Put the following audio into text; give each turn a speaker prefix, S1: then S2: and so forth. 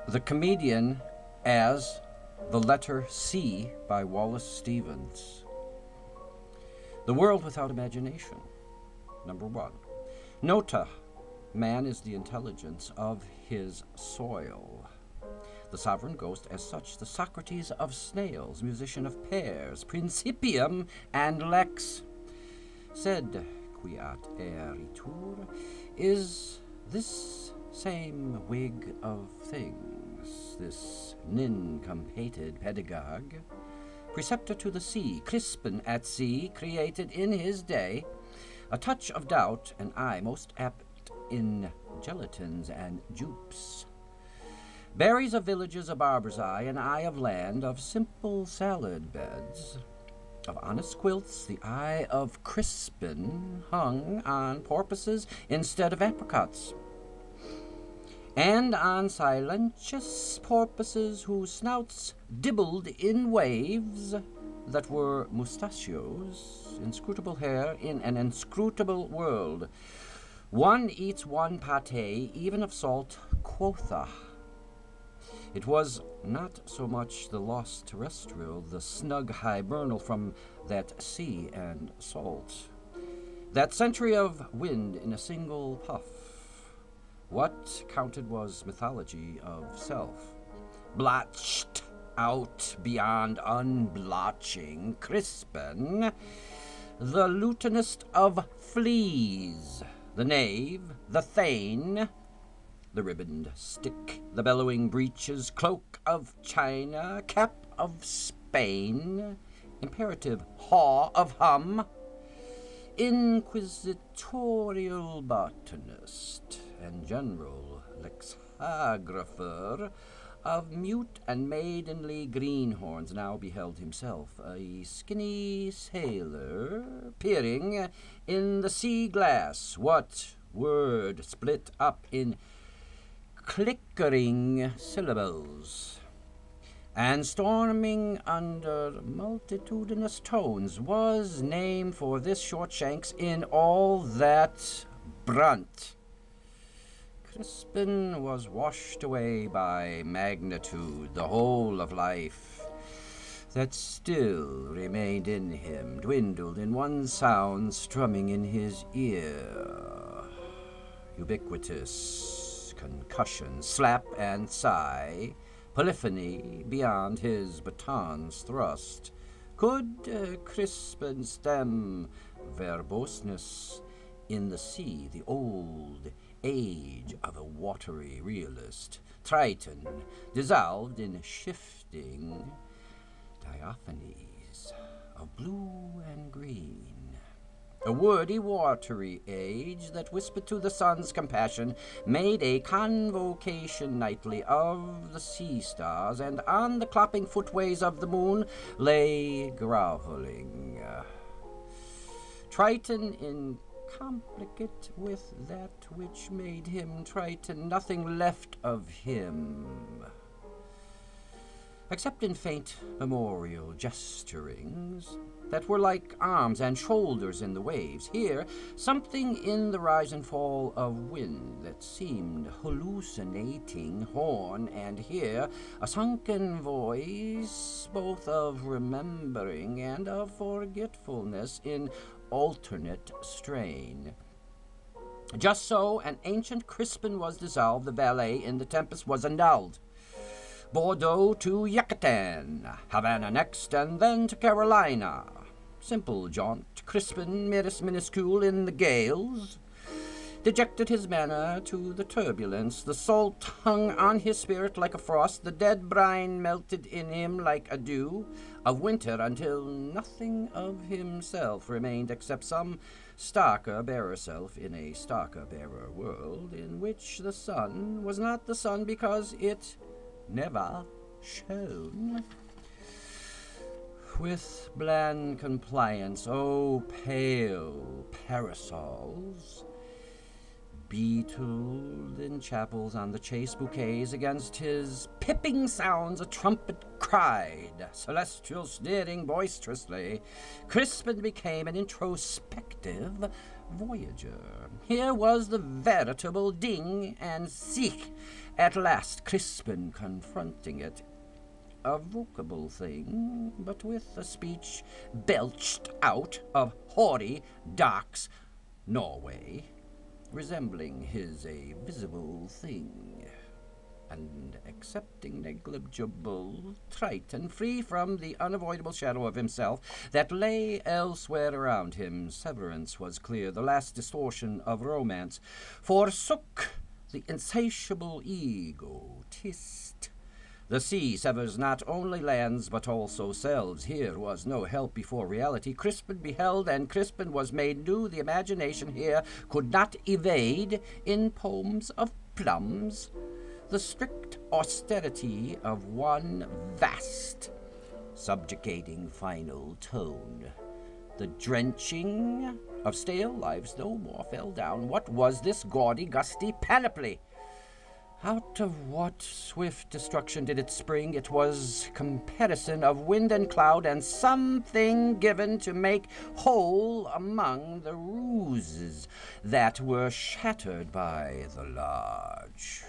S1: The Comedian as The Letter C by Wallace Stevens. The World Without Imagination. Number 1. Nota. Man is the intelligence of his soil. The sovereign ghost as such, the Socrates of snails, musician of pears, principium and lex. Sed quiat eritur is this same wig of things, this nincompated pedagogue, preceptor to the sea, Crispin at sea, created in his day, a touch of doubt, an eye most apt in gelatins and jupes. Berries of villages, a barber's eye, an eye of land, of simple salad beds, of honest quilts, the eye of Crispin hung on porpoises instead of apricots, and on silentious porpoises whose snouts dibbled in waves that were mustachios, inscrutable hair in an inscrutable world. One eats one pâté, even of salt, quotha. It was not so much the lost terrestrial, the snug hibernal from that sea and salt, that century of wind in a single puff. What counted was mythology of self, blotched out beyond unblotching. Crispin, the lutenist of fleas, the knave, the thane, the ribboned stick, the bellowing breeches, cloak of China, cap of Spain, imperative haw of hum, inquisitorial botanist, and general lexicographer of mute and maidenly greenhorns, now beheld himself a skinny sailor peering in the sea glass. What word split up in clickering syllables, and storming under multitudinous tones, was name for this Shortshanks in all that brunt. Crispin was washed away by magnitude, the whole of life that still remained in him dwindled in one sound strumming in his ear, ubiquitous concussion, slap and sigh, polyphony beyond his baton's thrust. Could Crispin stem verboseness in the sea, the old age of a watery realist, Triton, dissolved in shifting diaphanies of blue and green, a wordy, watery age that whispered to the sun's compassion, made a convocation nightly of the sea stars, and on the clopping footways of the moon lay groveling. Triton in complicate with that which made him Triton, nothing left of him, except in faint memorial gesturings that were like arms and shoulders in the waves. Here, something in the rise and fall of wind that seemed hallucinating horn, and here a sunken voice, both of remembering and of forgetfulness in alternate strain. Just so an ancient Crispin was dissolved, the valet in the tempest was annulled. Bordeaux to Yucatan, Havana next, and then to Carolina. Simple jaunt, Crispin minuscule in the gales, dejected his manner to the turbulence. The salt hung on his spirit like a frost, the dead brine melted in him like a dew of winter, until nothing of himself remained except some starker bearer self in a starker bearer world, in which the sun was not the sun because it never shone. With bland compliance, oh pale parasols, beetled in chapels on the chase bouquets, against his pipping sounds a trumpet cried, celestial sneering boisterously. Crispin became an introspective voyager. Here was the veritable ding and seek, At last, Crispin confronting it, a vocable thing, but with a speech belched out of hoary docks, Norway, resembling his a visible thing, and accepting negligible Triton, free from the unavoidable shadow of himself that lay elsewhere around him. Severance was clear. The last distortion of romance forsook the insatiable egotist. The sea severs not only lands, but also selves. Here was no help before reality. Crispin beheld, and Crispin was made new. The imagination here could not evade, in poems of plums, the strict austerity of one vast, subjugating final tone. The drenching of stale lives no more fell down. What was this gaudy, gusty panoply? Out of what swift destruction did it spring? It was comparison of wind and cloud, and something given to make whole among the ruses that were shattered by the large.